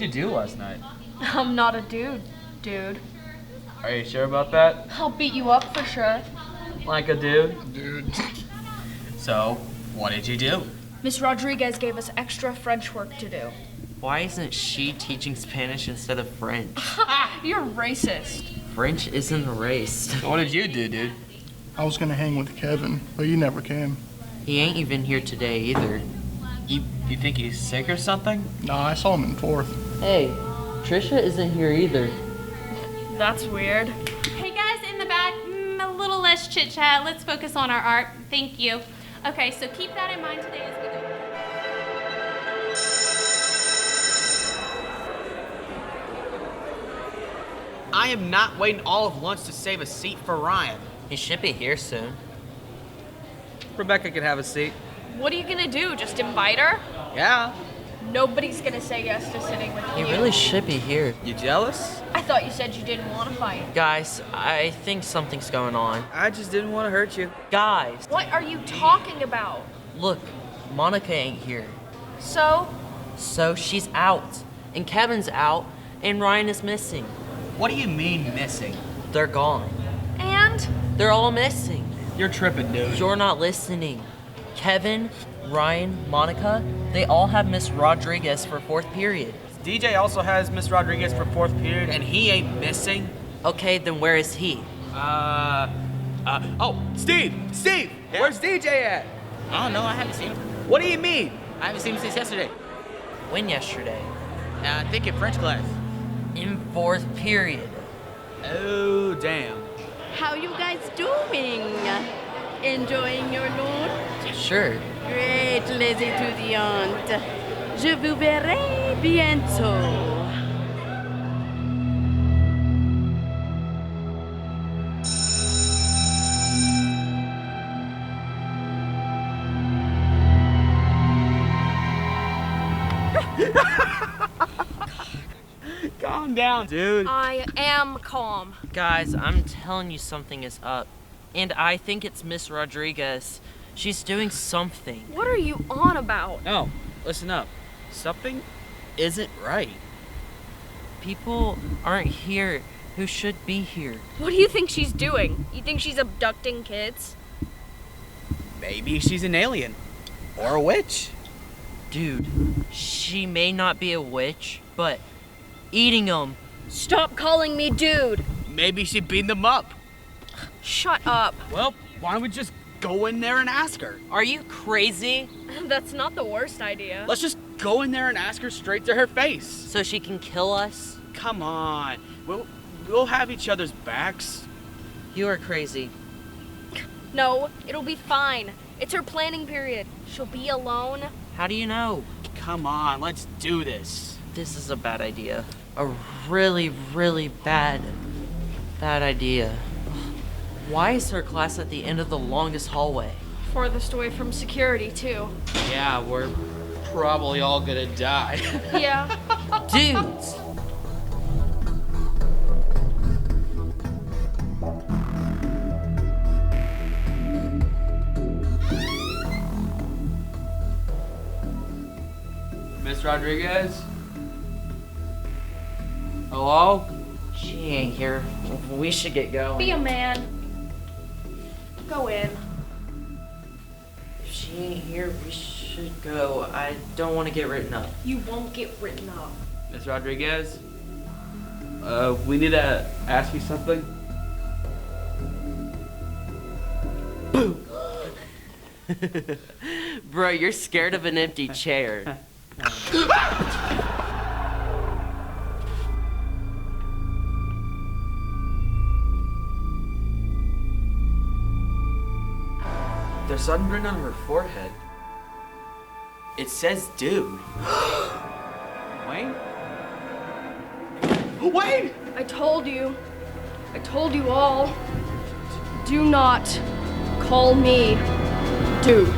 you do last night? I'm not a dude. Are you sure about that? I'll beat you up for sure. Like a dude? Dude. So, what did you do? Miss Rodriguez gave us extra French work to do. Why isn't she teaching Spanish instead of French? You're racist. French isn't a race. So what did you do, dude? I was gonna hang with Kevin, but he never came. He ain't even here today either. You think he's sick or something? Nah, I saw him in 4th. Hey, Trisha isn't here either. That's weird. Hey guys in the back, a little less chit chat. Let's focus on our art. Thank you. Okay, so keep that in mind today as we go. I am not waiting all of lunch to save a seat for Ryan. He should be here soon. Rebecca can have a seat. What are you gonna do? Just invite her? Yeah. Nobody's gonna say yes to sitting with He you. really should be here. You jealous? I thought you said you didn't want to fight. Guys, I think something's going on. I just didn't want to hurt you. Guys, What are you talking about? look, Monica ain't here. So, So she's out. And Kevin's out. And Ryan is missing. What do you mean missing? They're gone. and They're all missing. You're tripping, dude. You're not listening. Kevin, Ryan, Monica, they all have Miss Rodriguez for 4th period. DJ also has Miss Rodriguez for 4th period, and he ain't missing. Okay, then where is he? Steve! Yeah? Where's DJ at? I don't know, I haven't seen him. What do you mean? I haven't seen him since yesterday. When yesterday? I think in French class. In 4th period. Oh, damn. How you guys doing? Enjoying your lunch? Sure. Great, les étudiantes. Je vous verrai bientôt. Calm down, dude. I am calm. Guys, I'm telling you something is up. And I think it's Miss Rodriguez. She's doing something. What are you on about? No, listen up. Something isn't right. People aren't here who should be here. What do you think she's doing? You think she's abducting kids? Maybe she's an alien. Or a witch. Dude, she may not be a witch, but eating them. Stop calling me dude. Maybe she beat them up. Shut up. Well, why don't we just go in there and ask her? Are you crazy? That's not the worst idea. Let's just go in there and ask her straight to her face. So she can kill us? Come on. We'll have each other's backs. You are crazy. No, it'll be fine. It's her planning period. She'll be alone. How do you know? Come on, let's do this. This is a bad idea. A really, really bad idea. Why is her class at the end of the longest hallway? Farthest away from security, too. Yeah, we're probably all gonna die. Yeah. Dudes! Miss Rodriguez? Hello? She ain't here. We should get going. Be a man. Go in. If she ain't here, we should go. I don't want to get written up. You won't get written up. Miss Rodriguez? We need to ask you something. Bro, you're scared of an empty chair. There's sunburn on her forehead. It says dude. Wayne? Wayne! I told you all. Do not call me dude.